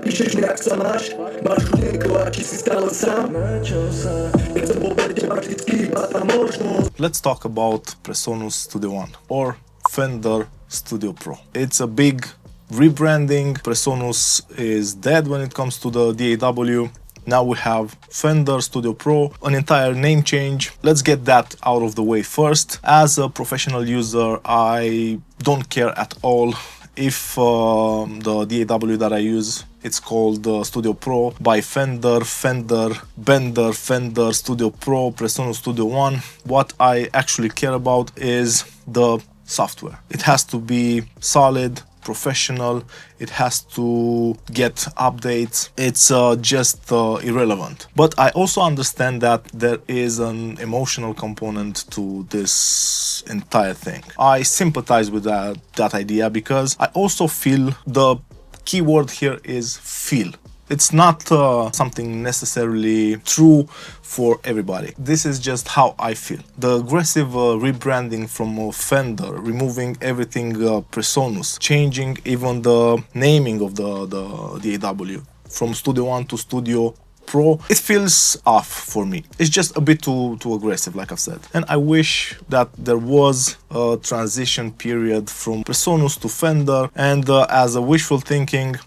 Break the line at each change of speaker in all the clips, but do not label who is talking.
piszesz mi jak samasz. Masz człowieku, a ci si stalo sam.
Let's talk about Presonus Studio One or Fender Studio Pro. It's a big rebranding. Presonus is dead when it comes to the DAW. Now we have Fender Studio Pro, an entire name change. Let's get that out of the way first. As a professional user, I don't care at all if the DAW that I use, it's called Studio Pro by Fender, Bender, Fender Studio Pro, Presonus Studio One. What I actually care about is the software. It has to be solid, professional, it has to get updates. It's just irrelevant. But I also understand that there is an emotional component to this entire thing. I sympathize with that idea because I also feel the key word here is feel. It's not something necessarily true for everybody. This is just how I feel. The aggressive rebranding from Fender, removing everything Presonus, changing even the naming of the DAW from Studio One to Studio Pro, it feels off for me. It's just a bit too aggressive, like I've said. And I wish that there was a transition period from Presonus to Fender, and as a wishful thinking,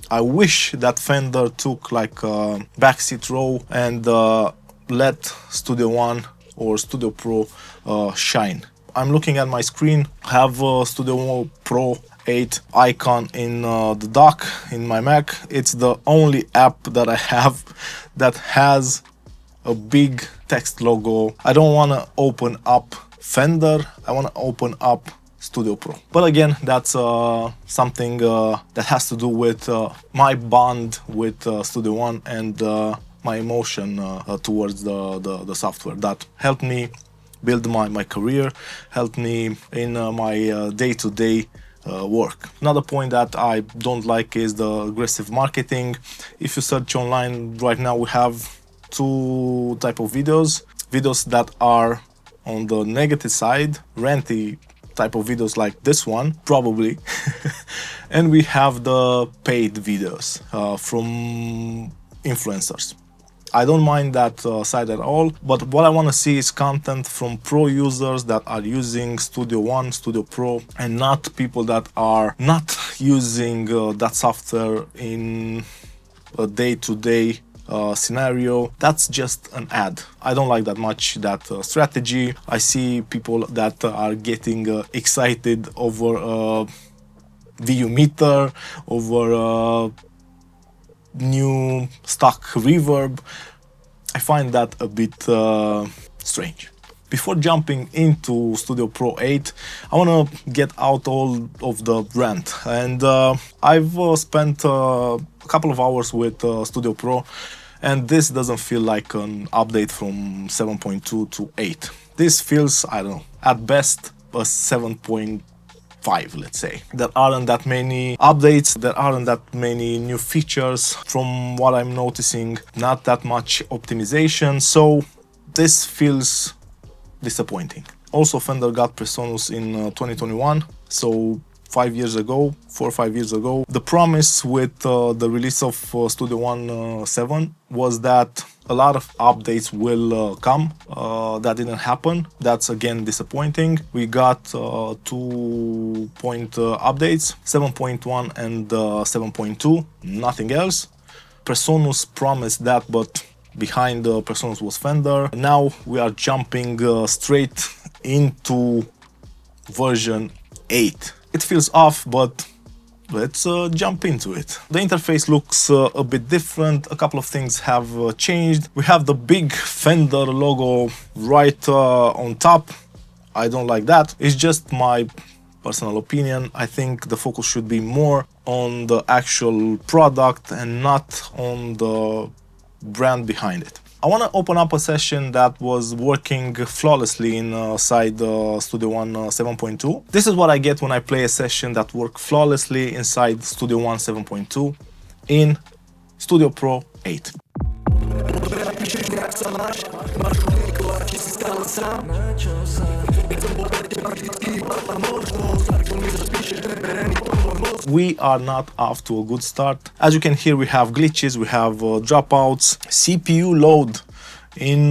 I wish that Fender took like a backseat row and let Studio One or Studio Pro shine. I'm looking at my screen, I have Studio Pro 8 icon in the dock in my Mac. It's the only app that I have that has a big text logo. I don't want to open up Fender, I want to open up Studio Pro. But again, that's something that has to do with my bond with Studio One and my emotion towards the software that helped me build my career, helped me in my day-to-day work. Another point that I don't like is the aggressive marketing. If you search online right now, we have two types of videos that are on the negative side, ranty type of videos like this one, probably. And we have the paid videos from influencers. I don't mind that side at all, but what I want to see is content from pro users that are using Studio One, Studio Pro, and not people that are not using that software in a day-to-day scenario. That's just an ad. I don't like that much that strategy. I see people that are getting excited over VU meter, over new stock reverb. I find that a bit strange. Before jumping into Studio Pro 8, I want to get out all of the RANT, and I've spent a couple of hours with Studio Pro, and this doesn't feel like an update from 7.2 to 8. This feels, I don't know, at best a 7.5, let's say. There aren't that many updates, there aren't that many new features from what I'm noticing, not that much optimization, so this feels disappointing. Also, Fender got Presonus in 2021, so 4 or 5 years ago. The promise with the release of Studio One 7 was that a lot of updates will come. That didn't happen. That's again disappointing. We got 2 point updates, 7.1 and 7.2, nothing else. Presonus promised that, but behind the Presonus was Fender. Now we are jumping straight into version 8. It feels off, but let's jump into it. The interface looks a bit different. A couple of things have changed. We have the big Fender logo right on top. I don't like that. It's just my personal opinion. I think the focus should be more on the actual product and not on the brand behind it. I want to open up a session that was working flawlessly inside Studio One 7.2. This is what I get when I play a session that works flawlessly inside Studio One 7.2 in Studio Pro 8. We are not off to a good start. As you can hear, we have glitches, we have dropouts. CPU load in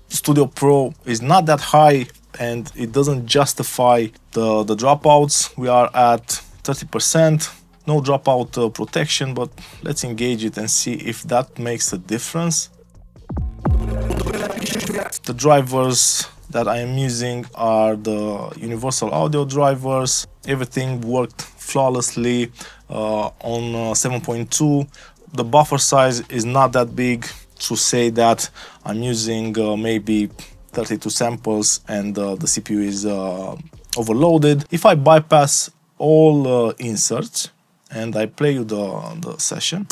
Studio Pro is not that high, and it doesn't justify the dropouts. We are at 30%. No dropout protection, but let's engage it and see if that makes a difference. The drivers that I am using are the universal audio drivers. Everything worked flawlessly on 7.2. The buffer size is not that big to say that I'm using maybe 32 samples and the CPU is overloaded. If I bypass all inserts and I play you the session,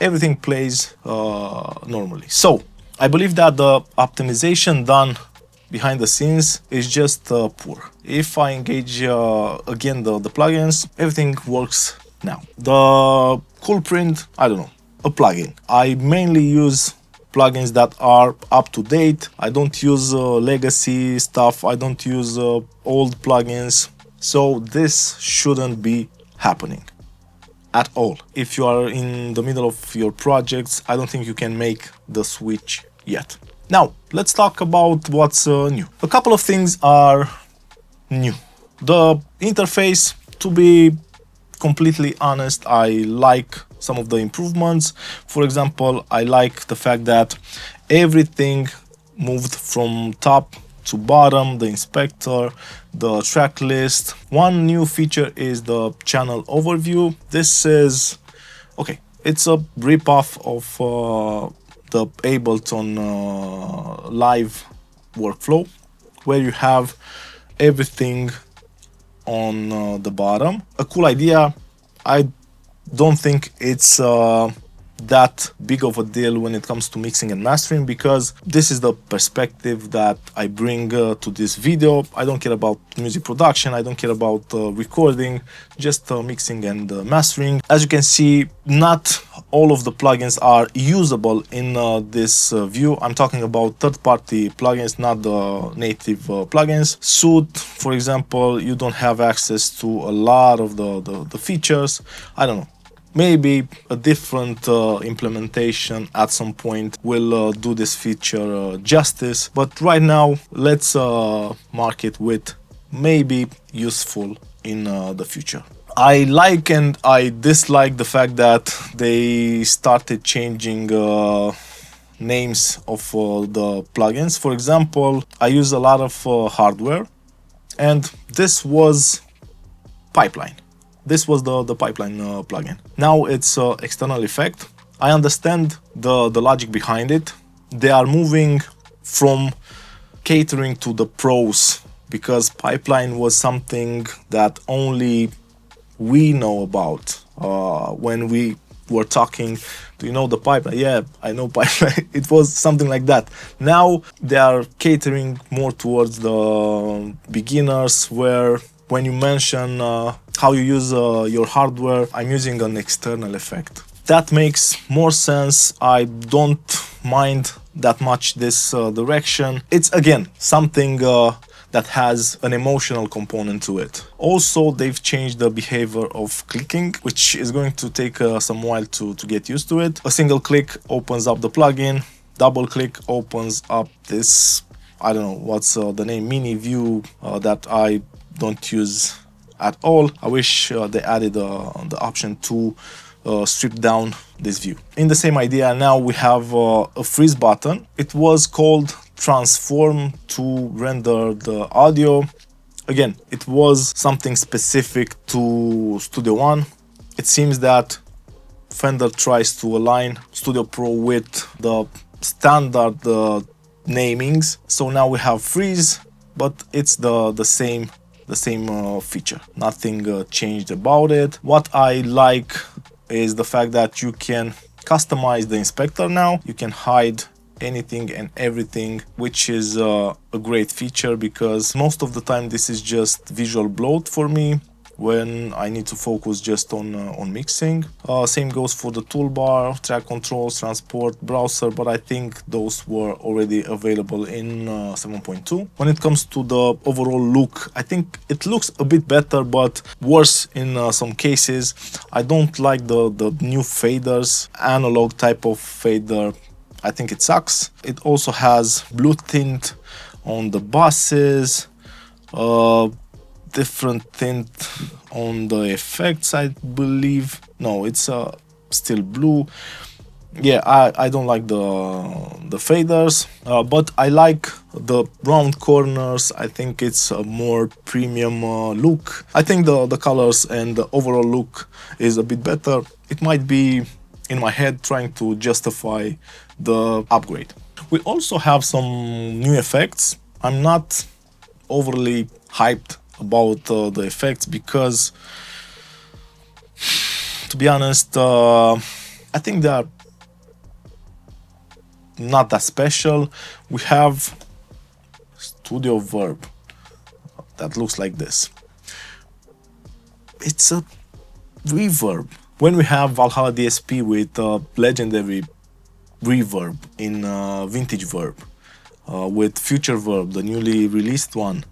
everything plays normally. So I believe that the optimization done behind the scenes is just poor. If I engage again the plugins, everything works now. The culprit, I don't know, a plugin. I mainly use plugins that are up to date. I don't use legacy stuff. I don't use old plugins. So this shouldn't be happening at all. If you are in the middle of your projects, I don't think you can make the switch yet. Now, let's talk about what's new. A couple of things are new. The interface, to be completely honest, I like some of the improvements. For example, I like the fact that everything moved from top to bottom, the inspector, the track list. One new feature is the channel overview. This is, okay, it's a ripoff of the Ableton live workflow, where you have everything on the bottom. A cool idea. I don't think it's that big of a deal when it comes to mixing and mastering, because this is the perspective that I bring to this video. I don't care about music production, I don't care about recording, just mixing and mastering. As you can see, not all of the plugins are usable in this view. I'm talking about third-party plugins, not the native plugins. Suit, for example, you don't have access to a lot of the features. I don't know. Maybe a different implementation at some point will do this feature justice, but right now let's mark it with maybe useful in the future. I like and I dislike the fact that they started changing names of the plugins. For example, I use a lot of hardware, and this was Pipeline. This was the Pipeline plugin. Now it's external effect. I understand the logic behind it. They are moving from catering to the pros, because Pipeline was something that only we know about when we were talking. Do you know the Pipeline? Yeah, I know Pipeline. It was something like that. Now they are catering more towards the beginners, where when you mention how you use your hardware, I'm using an external effect. That makes more sense. I don't mind that much this direction. It's again something that has an emotional component to it. Also, they've changed the behavior of clicking, which is going to take some while to get used to it. A single click opens up the plugin, double click opens up this, I don't know what's the name, mini view that I don't use at all. I wish they added the option to strip down this view. In the same idea, now we have a freeze button. It was called transform to render the audio. Again, it was something specific to Studio One. It seems that Fender tries to align Studio Pro with the standard namings. So now we have freeze, but it's the same feature. Nothing changed about it. What I like is the fact that you can customize the inspector now. You can hide anything and everything, which is a great feature, because most of the time this is just visual bloat for me. when I need to focus just on mixing. Same goes for the toolbar, track controls, transport, browser, but I think those were already available in 7.2. When it comes to the overall look, I think it looks a bit better, but worse in some cases. I don't like the new faders, analog type of fader. I think it sucks. It also has blue tint on the basses, different tint on the effects, I believe. No, it's still blue. Yeah, I don't like the faders, but I like the round corners. I think it's a more premium look. I think the colors and the overall look is a bit better. It might be in my head trying to justify the upgrade. We also have some new effects. I'm not overly hyped about the effects because, to be honest, I think they are not that special. We have Studio Verb that looks like this. It's a reverb. When we have Valhalla DSP with legendary reverb in vintage verb, with future verb, the newly released one,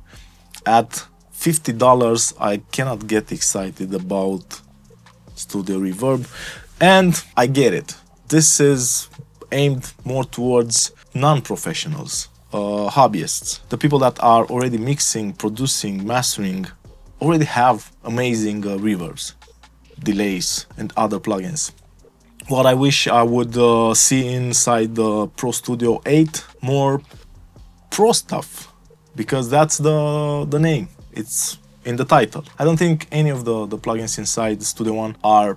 at $50, I cannot get excited about Studio Reverb, and I get it. This is aimed more towards non-professionals, hobbyists. The people that are already mixing, producing, mastering, already have amazing reverbs, delays, and other plugins. What I wish I would see inside the Pro Studio 8, more pro stuff, because that's the name. It's in the title. I don't think any of the plugins inside Studio One are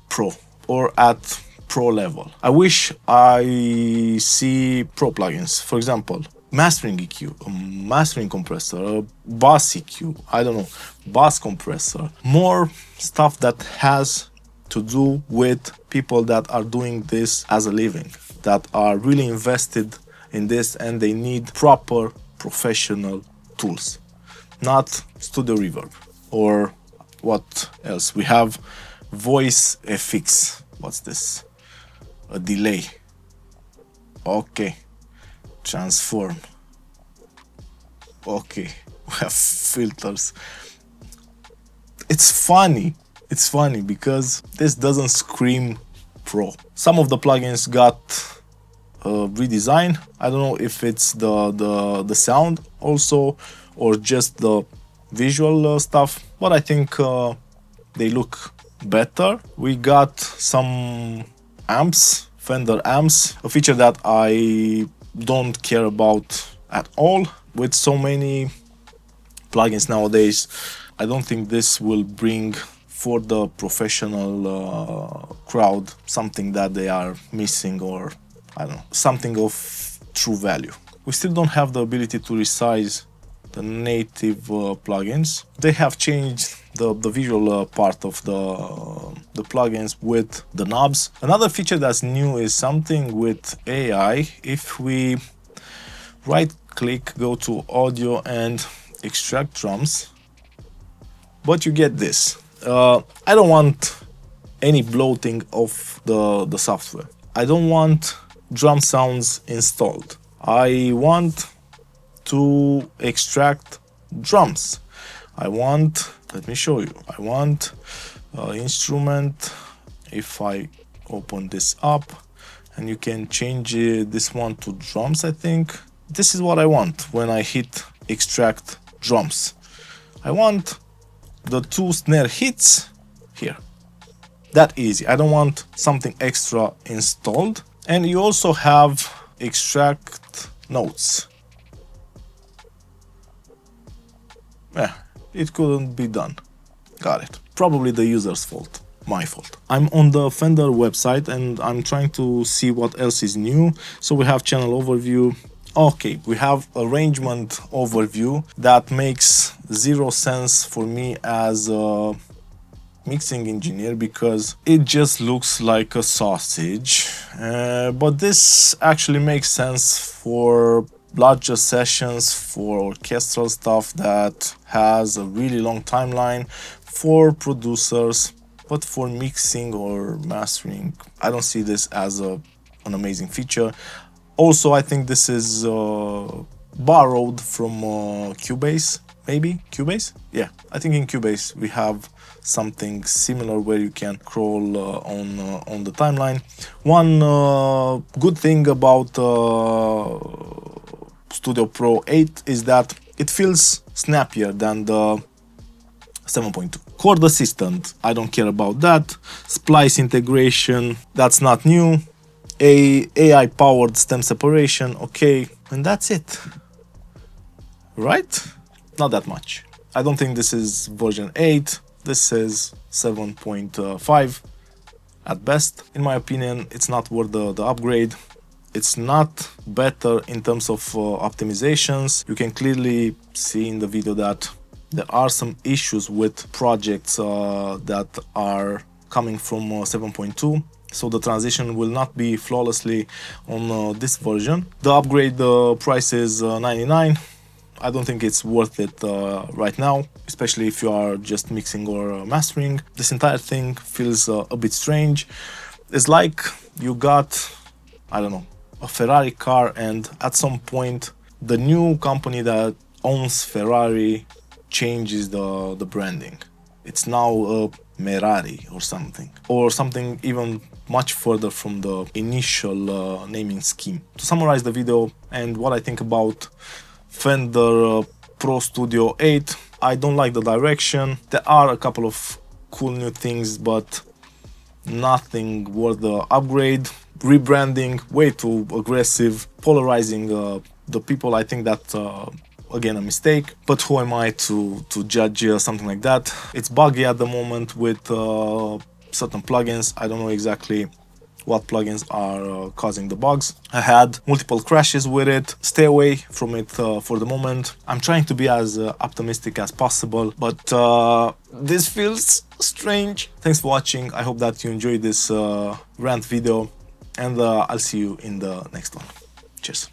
pro or at pro level. I wish I see pro plugins. For example, mastering EQ, a mastering compressor, a bass EQ, I don't know, bass compressor. More stuff that has to do with people that are doing this as a living, that are really invested in this and they need proper professional tools, not Studio Reverb. Or what else? We have Voice FX. What's this? A delay. Okay. Transform. Okay. We have filters. It's funny. It's funny because this doesn't scream pro. Some of the plugins got redesign. I don't know if it's the sound also or just the visual stuff, but I think they look better. We got some amps, Fender amps, a feature that I don't care about at all. With so many plugins nowadays, I don't think this will bring for the professional crowd something that they are missing, or I don't know, something of true value. We still don't have the ability to resize the native plugins. They have changed the visual part of the plugins with the knobs. Another feature that's new is something with AI. If we right click, go to audio and extract drums, but you get this. I don't want any bloating of the software. I don't want drum sounds installed. I want to extract drums. I want, let me show you, I want instrument. If I open this up, and you can change this one to drums, I think. This is what I want when I hit extract drums. I want the 2 snare hits here. That easy. I don't want something extra installed. And you also have extract notes. Yeah, it couldn't be done. Got it. Probably the user's fault. My fault. I'm on the Fender website and I'm trying to see what else is new. So we have channel overview. Okay, we have arrangement overview. That makes zero sense for me as a mixing engineer because it just looks like a sausage. But this actually makes sense for larger sessions, for orchestral stuff that has a really long timeline. for producers, but for mixing or mastering, I don't see this as an amazing feature. Also, I think this is borrowed from Cubase, maybe? Cubase? Yeah, I think in Cubase we have something similar where you can scroll on the timeline. One good thing about Studio Pro 8 is that it feels snappier than the 7.2. Chord assistant, I don't care about that. Splice integration, that's not new. AI powered stem separation, okay, and that's it. Right? Not that much. I don't think this is version 8. This is 7.5 at best. In my opinion, it's not worth the upgrade. It's not better in terms of optimizations. You can clearly see in the video that there are some issues with projects that are coming from 7.2. So the transition will not be flawlessly on this version. The upgrade price is $99. I don't think it's worth it right now, especially if you are just mixing or mastering. This entire thing feels a bit strange. It's like you got, I don't know, a Ferrari car, and at some point the new company that owns Ferrari changes the branding. It's now a Merari or something even much further from the initial naming scheme. To summarize the video and what I think about Fender Pro Studio 8, I don't like the direction. There are a couple of cool new things, but nothing worth the upgrade. Rebranding, way too aggressive, polarizing the people. I think that again a mistake, but who am I to judge something like that? It's buggy at the moment with certain plugins. I don't know exactly what plugins are causing the bugs. I had multiple crashes with it. Stay away from it for the moment. I'm trying to be as optimistic as possible, but this feels strange. Thanks for watching. I hope that you enjoyed this rant video, and I'll see you in the next one. Cheers.